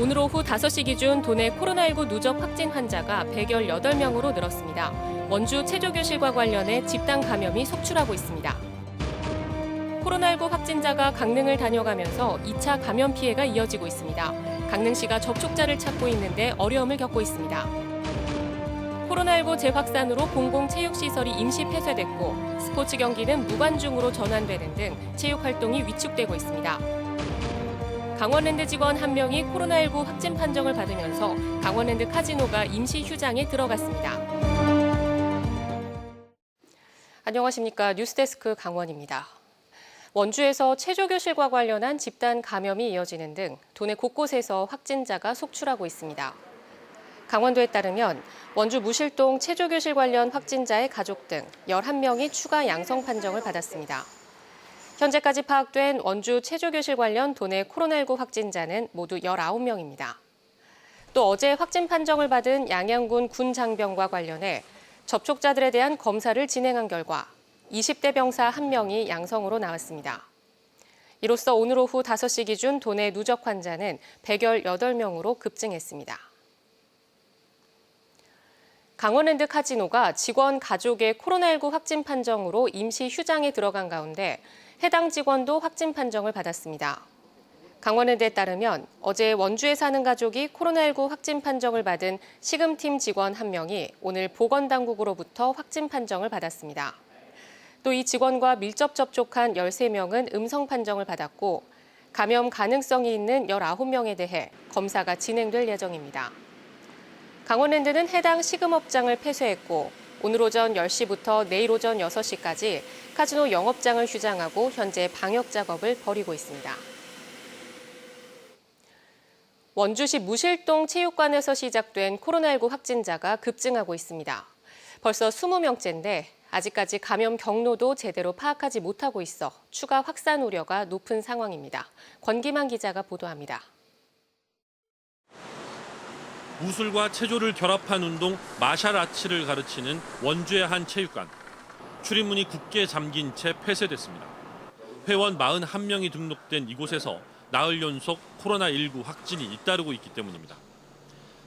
오늘 오후 5시 기준 도내 코로나19 누적 확진 환자가 118명으로 늘었습니다. 원주 체조교실과 관련해 집단 감염이 속출하고 있습니다. 코로나19 확진자가 강릉을 다녀가면서 2차 감염 피해가 이어지고 있습니다. 강릉시가 접촉자를 찾고 있는데 어려움을 겪고 있습니다. 코로나19 재확산으로 공공체육시설이 임시 폐쇄됐고 스포츠 경기는 무관중으로 전환되는 등 체육활동이 위축되고 있습니다. 강원랜드 직원 1명이 코로나19 확진 판정을 받으면서 강원랜드 카지노가 임시 휴장에 들어갔습니다. 안녕하십니까. 뉴스데스크 강원입니다. 원주에서 체조교실과 관련한 집단 감염이 이어지는 등 도내 곳곳에서 확진자가 속출하고 있습니다. 강원도에 따르면 원주 무실동 체조교실 관련 확진자의 가족 등 11명이 추가 양성 판정을 받았습니다. 현재까지 파악된 원주 체조교실 관련 도내 코로나19 확진자는 모두 19명입니다. 또 어제 확진 판정을 받은 양양군 군장병과 관련해 접촉자들에 대한 검사를 진행한 결과 20대 병사 1명이 양성으로 나왔습니다. 이로써 오늘 오후 5시 기준 도내 누적 환자는 118명으로 급증했습니다. 강원랜드 카지노가 직원 가족의 코로나19 확진 판정으로 임시 휴장에 들어간 가운데 해당 직원도 확진 판정을 받았습니다. 강원랜드에 따르면 어제 원주에 사는 가족이 코로나19 확진 판정을 받은 식음팀 직원 1명이 오늘 보건당국으로부터 확진 판정을 받았습니다. 또 이 직원과 밀접 접촉한 13명은 음성 판정을 받았고 감염 가능성이 있는 19명에 대해 검사가 진행될 예정입니다. 강원랜드는 해당 식음업장을 폐쇄했고 오늘 오전 10시부터 내일 오전 6시까지 카지노 영업장을 휴장하고 현재 방역 작업을 벌이고 있습니다. 원주시 무실동 체육관에서 시작된 코로나19 확진자가 급증하고 있습니다. 벌써 20명째인데 아직까지 감염 경로도 제대로 파악하지 못하고 있어 추가 확산 우려가 높은 상황입니다. 권기만 기자가 보도합니다. 무술과 체조를 결합한 운동 마샬 아츠를 가르치는 원주의 한 체육관. 출입문이 굳게 잠긴 채 폐쇄됐습니다. 회원 41명이 등록된 이곳에서 나흘 연속 코로나19 확진이 잇따르고 있기 때문입니다.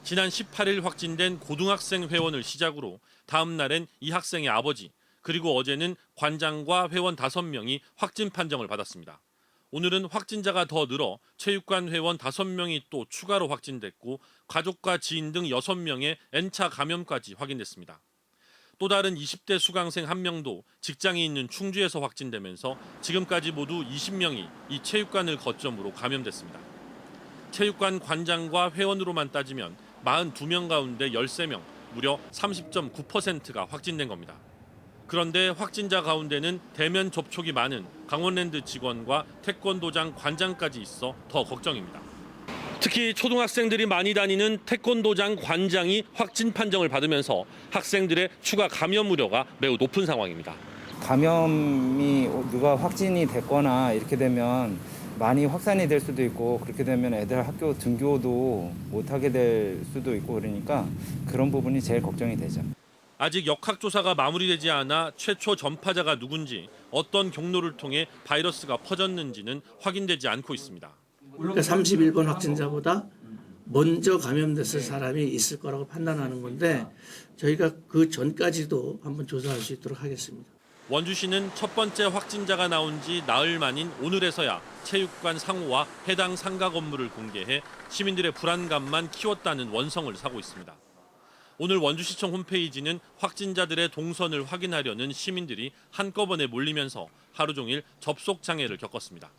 지난 18일 확진된 고등학생 회원을 시작으로 다음 날엔 이 학생의 아버지, 그리고 어제는 관장과 회원 5명이 확진 판정을 받았습니다. 오늘은 확진자가 더 늘어 체육관 회원 5명이 또 추가로 확진됐고 가족과 지인 등 6명의 N차 감염까지 확인됐습니다. 또 다른 20대 수강생 1명도 직장이 있는 충주에서 확진되면서 지금까지 모두 20명이 이 체육관을 거점으로 감염됐습니다. 체육관 관장과 회원으로만 따지면 42명 가운데 13명, 무려 30.9%가 확진된 겁니다. 그런데 확진자 가운데는 대면 접촉이 많은 강원랜드 직원과 태권도장 관장까지 있어 더 걱정입니다. 특히 초등학생들이 많이 다니는 태권도장 관장이 확진 판정을 받으면서 학생들의 추가 감염 우려가 매우 높은 상황입니다. 감염이 누가 확진이 됐거나 이렇게 되면 많이 확산이 될 수도 있고 그렇게 되면 애들 학교 등교도 못하게 될 수도 있고 그러니까 그런 부분이 제일 걱정이 되죠. 아직 역학조사가 마무리되지 않아 최초 전파자가 누군지 어떤 경로를 통해 바이러스가 퍼졌는지는 확인되지 않고 있습니다. 그러니까 31번 확진자보다 먼저 감염됐을 사람이 있을 거라고 판단하는 건데 저희가 그 전까지도 한번 조사할 수 있도록 하겠습니다. 원주시는 첫 번째 확진자가 나온 지 나흘 만인 오늘에서야 체육관 상호와 해당 상가 건물을 공개해 시민들의 불안감만 키웠다는 원성을 사고 있습니다. 오늘 원주시청 홈페이지는 확진자들의 동선을 확인하려는 시민들이 한꺼번에 몰리면서 하루 종일 접속 장애를 겪었습니다.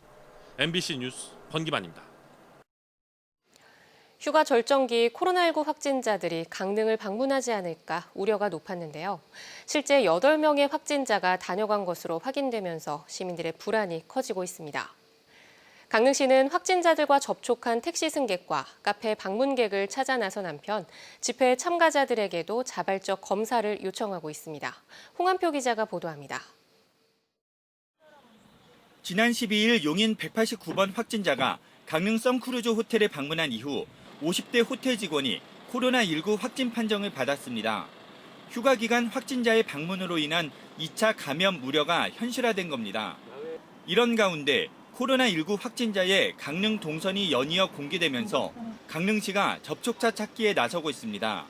MBC 뉴스 권기만입니다. 휴가 절정기 코로나19 확진자들이 강릉을 방문하지 않을까 우려가 높았는데요. 실제 8명의 확진자가 다녀간 것으로 확인되면서 시민들의 불안이 커지고 있습니다. 강릉시는 확진자들과 접촉한 택시 승객과 카페 방문객을 찾아 나선 한편 집회 참가자들에게도 자발적 검사를 요청하고 있습니다. 홍한표 기자가 보도합니다. 지난 12일 용인 189번 확진자가 강릉 썬크루즈 호텔에 방문한 이후 50대 호텔 직원이 코로나19 확진 판정을 받았습니다. 휴가 기간 확진자의 방문으로 인한 2차 감염 우려가 현실화된 겁니다. 이런 가운데 코로나19 확진자의 강릉 동선이 연이어 공개되면서 강릉시가 접촉자 찾기에 나서고 있습니다.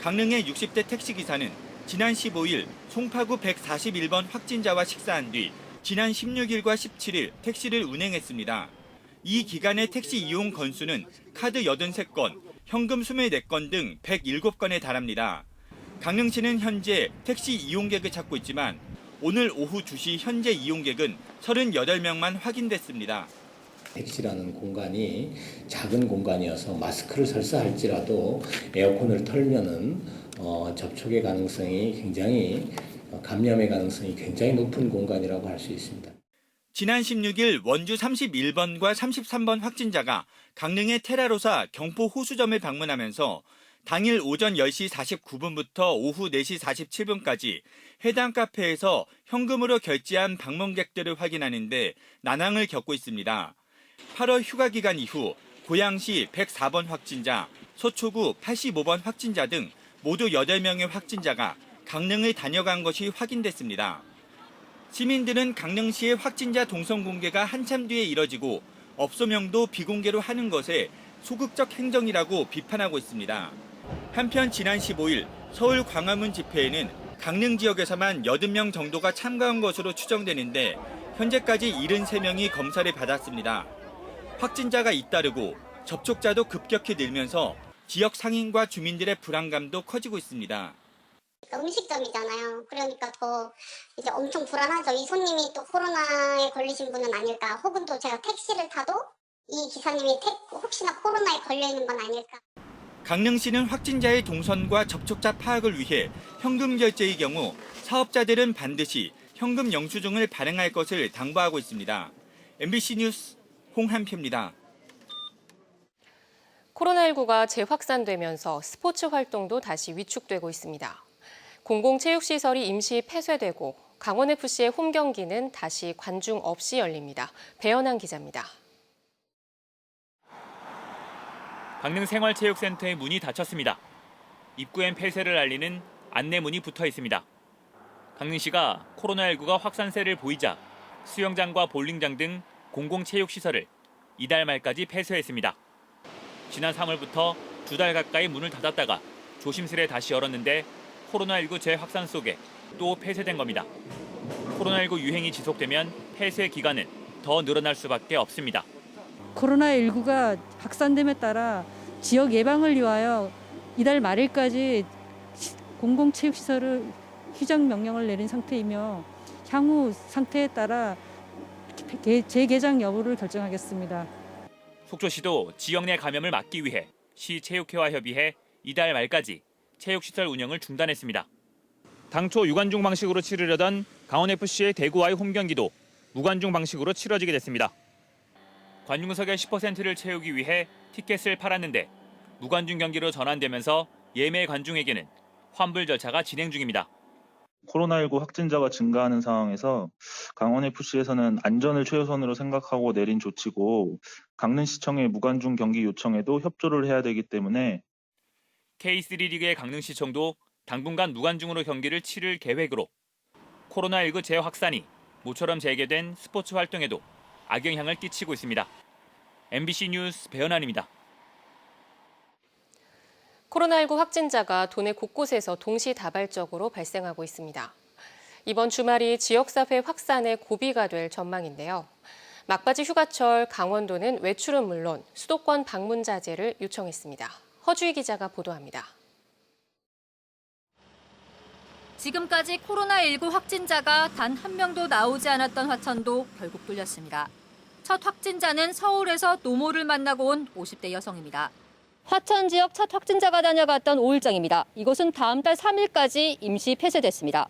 강릉의 60대 택시기사는 지난 15일 송파구 141번 확진자와 식사한 뒤 지난 16일과 17일 택시를 운행했습니다. 이 기간의 택시 이용 건수는 카드 83건, 현금 24건 등 107건에 달합니다. 강릉시는 현재 택시 이용객을 찾고 있지만 오늘 오후 2시 현재 이용객은 38명만 확인됐습니다. 택시라는 공간이 작은 공간이어서 마스크를 설사할지라도 에어컨을 틀면은 접촉의 가능성이 굉장히 감염의 가능성이 굉장히 높은 공간이라고 할 수 있습니다. 지난 16일 원주 31번과 33번 확진자가 강릉의 테라로사 경포 호수점을 방문하면서 당일 오전 10시 49분부터 오후 4시 47분까지 해당 카페에서 현금으로 결제한 방문객들을 확인하는데 난항을 겪고 있습니다. 8월 휴가 기간 이후 고양시 104번 확진자, 서초구 85번 확진자 등 모두 8명의 확진자가 강릉을 다녀간 것이 확인됐습니다. 시민들은 강릉시의 확진자 동선 공개가 한참 뒤에 이뤄지고 업소명도 비공개로 하는 것에 소극적 행정이라고 비판하고 있습니다. 한편 지난 15일 서울 광화문 집회에는 강릉 지역에서만 80명 정도가 참가한 것으로 추정되는데 현재까지 73명이 검사를 받았습니다. 확진자가 잇따르고 접촉자도 급격히 늘면서 지역 상인과 주민들의 불안감도 커지고 있습니다. 음식점이잖아요. 그러니까 더 이제 엄청 불안하죠. 이 손님이 또 코로나에 걸리신 분은 아닐까. 혹은 또 제가 택시를 타도 이 기사님이 혹시나 코로나에 걸려 있는 건 아닐까. 강릉시는 확진자의 동선과 접촉자 파악을 위해 현금 결제의 경우 사업자들은 반드시 현금 영수증을 발행할 것을 당부하고 있습니다. MBC 뉴스 홍한표입니다. 코로나19가 재확산되면서 스포츠 활동도 다시 위축되고 있습니다. 공공체육시설이 임시 폐쇄되고 강원FC의 홈 경기는 다시 관중 없이 열립니다. 배연한 기자입니다. 강릉 생활체육센터의 문이 닫혔습니다. 입구엔 폐쇄를 알리는 안내문이 붙어 있습니다. 강릉시가 코로나19가 확산세를 보이자 수영장과 볼링장 등 공공체육시설을 이달 말까지 폐쇄했습니다. 지난 3월부터 2달 가까이 문을 닫았다가 조심스레 다시 열었는데 코로나19 재확산 속에 또 폐쇄된 겁니다. 코로나19 유행이 지속되면 폐쇄 기간은 더 늘어날 수밖에 없습니다. 코로나19가 확산됨에 따라 지역 예방을 위하여 이달 말일까지 공공체육시설을 휴정 명령을 내린 상태이며 향후 상태에 따라 재개장 여부를 결정하겠습니다. 속초시도 지역 내 감염을 막기 위해 시체육회와 협의해 이달 말까지 체육시설 운영을 중단했습니다. 당초 유관중 방식으로 치르려던 강원FC의 대구와의 홈 경기도 무관중 방식으로 치러지게 됐습니다. 관중석의 10%를 채우기 위해 티켓을 팔았는데 무관중 경기로 전환되면서 예매 관중에게는 환불 절차가 진행 중입니다. 코로나19 확진자가 증가하는 상황에서 강원FC에서는 안전을 최우선으로 생각하고 내린 조치고 강릉시청의 무관중 경기 요청에도 협조를 해야 되기 때문에 K3 리그의 강릉시청도 당분간 무관중으로 경기를 치를 계획으로 코로나19 재확산이 모처럼 재개된 스포츠 활동에도 악영향을 끼치고 있습니다. MBC 뉴스 배연한입니다. 코로나19 확진자가 도내 곳곳에서 동시다발적으로 발생하고 있습니다. 이번 주말이 지역사회 확산의 고비가 될 전망인데요. 막바지 휴가철 강원도는 외출은 물론 수도권 방문 자제를 요청했습니다. 허주희 기자가 보도합니다. 지금까지 코로나19 확진자가 단 한 명도 나오지 않았던 화천도 결국 뚫렸습니다. 첫 확진자는 서울에서 노모를 만나고 온 50대 여성입니다. 화천 지역 첫 확진자가 다녀갔던 5일장입니다. 이곳은 다음 달 3일까지 임시 폐쇄됐습니다.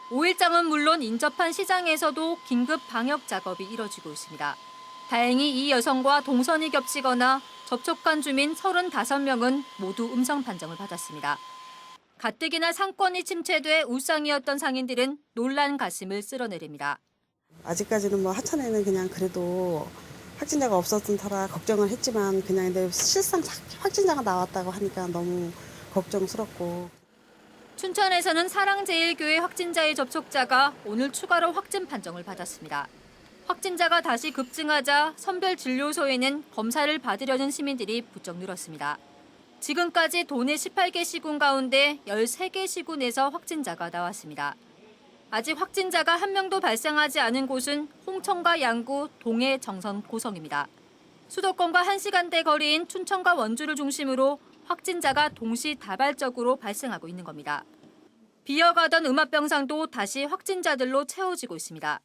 5일장은 물론 인접한 시장에서도 긴급 방역 작업이 이뤄지고 있습니다. 다행히 이 여성과 동선이 겹치거나 접촉한 주민 35명은 모두 음성 판정을 받았습니다. 가뜩이나 상권이 침체돼 울상이었던 상인들은 놀란 가슴을 쓸어내립니다. 아직까지는 하천에는 그냥 그래도 확진자가 없었던 터라 걱정을 했지만 그냥 근데 실상 확진자가 나왔다고 하니까 너무 걱정스럽고. 춘천에서는 사랑제일교회 확진자의 접촉자가 오늘 추가로 확진 판정을 받았습니다. 확진자가 다시 급증하자 선별진료소에는 검사를 받으려는 시민들이 부쩍 늘었습니다. 지금까지 도내 18개 시군 가운데 13개 시군에서 확진자가 나왔습니다. 아직 확진자가 한 명도 발생하지 않은 곳은 홍천과 양구, 동해, 정선, 고성입니다. 수도권과 1시간대 거리인 춘천과 원주를 중심으로 확진자가 동시다발적으로 발생하고 있는 겁니다. 비어가던 음압병상도 다시 확진자들로 채워지고 있습니다.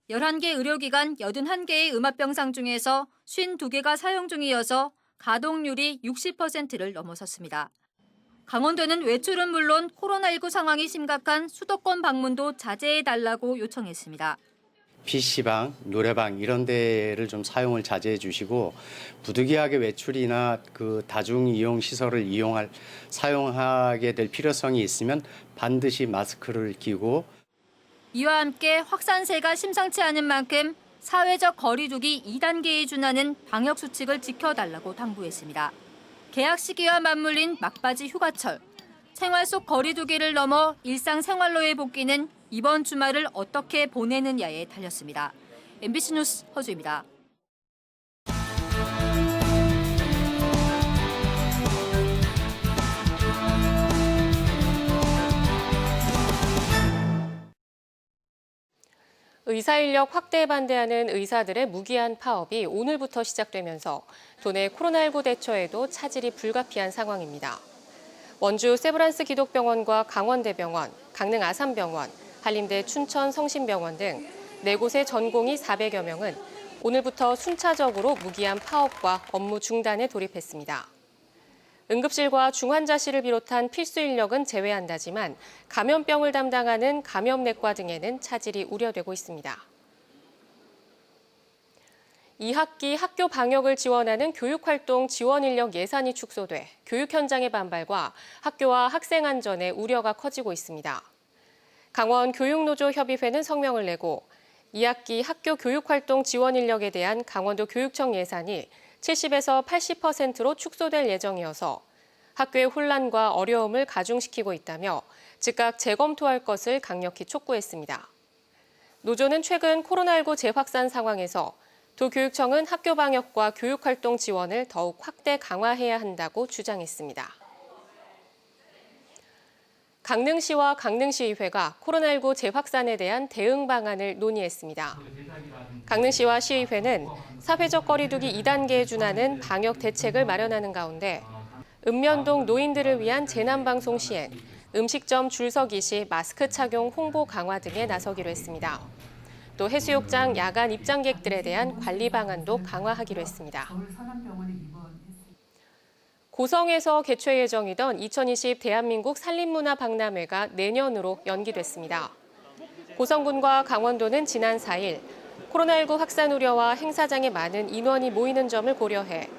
11개 의료기관 81개의 음압병상 중에서 52개가 사용 중이어서 가동률이 60%를 넘어섰습니다. 강원도는 외출은 물론 코로나19 상황이 심각한 수도권 방문도 자제해달라고 요청했습니다. PC방, 노래방 이런 데를 좀 사용을 자제해 주시고 부득이하게 외출이나 그 다중 이용 시설을 사용하게 될 필요성이 있으면 반드시 마스크를 끼고 이와 함께 확산세가 심상치 않은 만큼 사회적 거리 두기 2단계에 준하는 방역 수칙을 지켜달라고 당부했습니다. 개학 시기와 맞물린 막바지 휴가철. 생활 속 거리 두기를 넘어 일상생활로의 복귀는 이번 주말을 어떻게 보내느냐에 달렸습니다. MBC 뉴스 허주입니다. 의사인력 확대에 반대하는 의사들의 무기한 파업이 오늘부터 시작되면서 도내 코로나19 대처에도 차질이 불가피한 상황입니다. 원주 세브란스 기독병원과 강원대병원, 강릉 아산병원, 한림대 춘천 성심병원 등 4곳의 전공의 400여 명은 오늘부터 순차적으로 무기한 파업과 업무 중단에 돌입했습니다. 응급실과 중환자실을 비롯한 필수 인력은 제외한다지만 감염병을 담당하는 감염내과 등에는 차질이 우려되고 있습니다. 2학기 학교 방역을 지원하는 교육활동 지원 인력 예산이 축소돼 교육 현장의 반발과 학교와 학생 안전에 우려가 커지고 있습니다. 강원 교육노조협의회는 성명을 내고 2학기 학교 교육활동 지원 인력에 대한 강원도 교육청 예산이 70에서 80%로 축소될 예정이어서 학교의 혼란과 어려움을 가중시키고 있다며 즉각 재검토할 것을 강력히 촉구했습니다. 노조는 최근 코로나19 재확산 상황에서 도교육청은 학교 방역과 교육활동 지원을 더욱 확대 강화해야 한다고 주장했습니다. 강릉시와 강릉시의회가 코로나19 재확산에 대한 대응 방안을 논의했습니다. 강릉시와 시의회는 사회적 거리 두기 2단계에 준하는 방역 대책을 마련하는 가운데 읍면동 노인들을 위한 재난방송 시행, 음식점 줄서기 시 마스크 착용 홍보 강화 등에 나서기로 했습니다. 또 해수욕장 야간 입장객들에 대한 관리 방안도 강화하기로 했습니다. 고성에서 개최 예정이던 2020 대한민국 산림문화박람회가 내년으로 연기됐습니다. 고성군과 강원도는 지난 4일 코로나19 확산 우려와 행사장에 많은 인원이 모이는 점을 고려해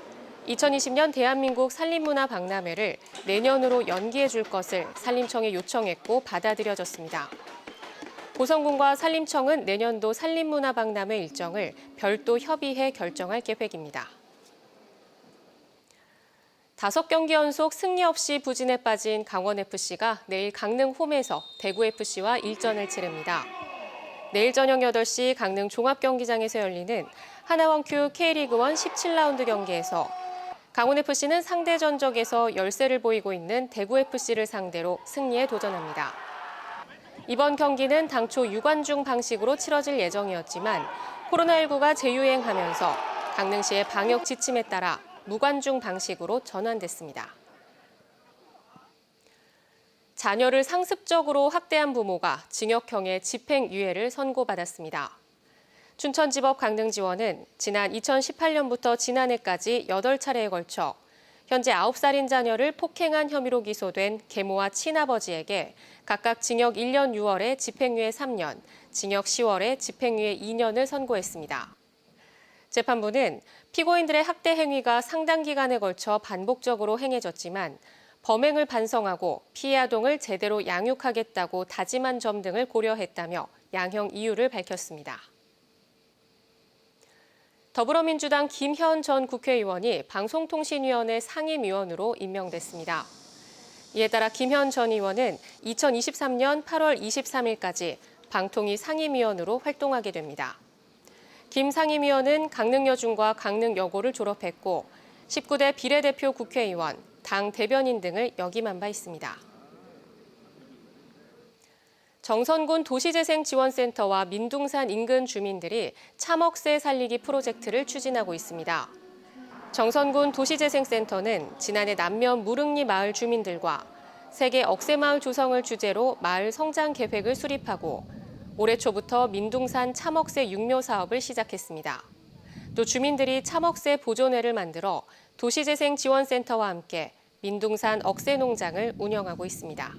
2020년 대한민국 산림문화박람회를 내년으로 연기해 줄 것을 산림청에 요청했고 받아들여졌습니다. 고성군과 산림청은 내년도 산림문화박람회 일정을 별도 협의해 결정할 계획입니다. 5경기 연속 승리 없이 부진에 빠진 강원FC가 내일 강릉 홈에서 대구FC와 일전을 치릅니다. 내일 저녁 8시 강릉 종합경기장에서 열리는 하나원큐 K리그1 17라운드 경기에서 강원FC는 상대 전적에서 열세를 보이고 있는 대구FC를 상대로 승리에 도전합니다. 이번 경기는 당초 유관중 방식으로 치러질 예정이었지만 코로나19가 재유행하면서 강릉시의 방역 지침에 따라 무관중 방식으로 전환됐습니다. 자녀를 상습적으로 학대한 부모가 징역형의 집행유예를 선고받았습니다. 춘천지법 강릉지원은 지난 2018년부터 지난해까지 8차례에 걸쳐 현재 9살인 자녀를 폭행한 혐의로 기소된 계모와 친아버지에게 각각 징역 1년 6월에 집행유예 3년, 징역 10월에 집행유예 2년을 선고했습니다. 재판부는 피고인들의 학대 행위가 상당 기간에 걸쳐 반복적으로 행해졌지만 범행을 반성하고 피해 아동을 제대로 양육하겠다고 다짐한 점 등을 고려했다며 양형 이유를 밝혔습니다. 더불어민주당 김현 전 국회의원이 방송통신위원회 상임위원으로 임명됐습니다. 이에 따라 김현 전 의원은 2023년 8월 23일까지 방통위 상임위원으로 활동하게 됩니다. 김 상임위원은 강릉여중과 강릉여고를 졸업했고 19대 비례대표 국회의원, 당 대변인 등을 역임한 바 있습니다. 정선군 도시재생지원센터와 민둥산 인근 주민들이 참억새 살리기 프로젝트를 추진하고 있습니다. 정선군 도시재생센터는 지난해 남면 무릉리 마을 주민들과 세계 억새마을 조성을 주제로 마을 성장 계획을 수립하고 올해 초부터 민둥산 참억새 육묘 사업을 시작했습니다. 또 주민들이 참억새 보존회를 만들어 도시재생지원센터와 함께 민둥산 억새 농장을 운영하고 있습니다.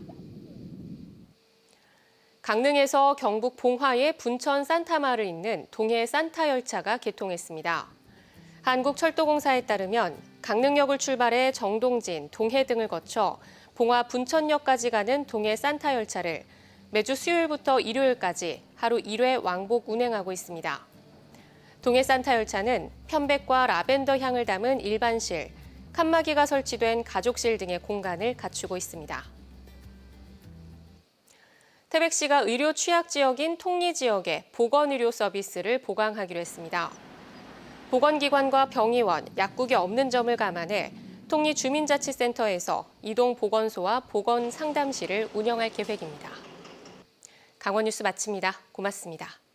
강릉에서 경북 봉화의 분천 산타마을을 잇는 동해 산타 열차가 개통했습니다. 한국철도공사에 따르면 강릉역을 출발해 정동진, 동해 등을 거쳐 봉화 분천역까지 가는 동해 산타 열차를 매주 수요일부터 일요일까지 하루 1회 왕복 운행하고 있습니다. 동해 산타 열차는 편백과 라벤더 향을 담은 일반실, 칸막이가 설치된 가족실 등의 공간을 갖추고 있습니다. 태백시가 의료 취약 지역인 통리 지역에 보건의료 서비스를 보강하기로 했습니다. 보건기관과 병의원, 약국이 없는 점을 감안해 통리 주민자치센터에서 이동 보건소와 보건상담실을 운영할 계획입니다. 강원뉴스 마칩니다. 고맙습니다.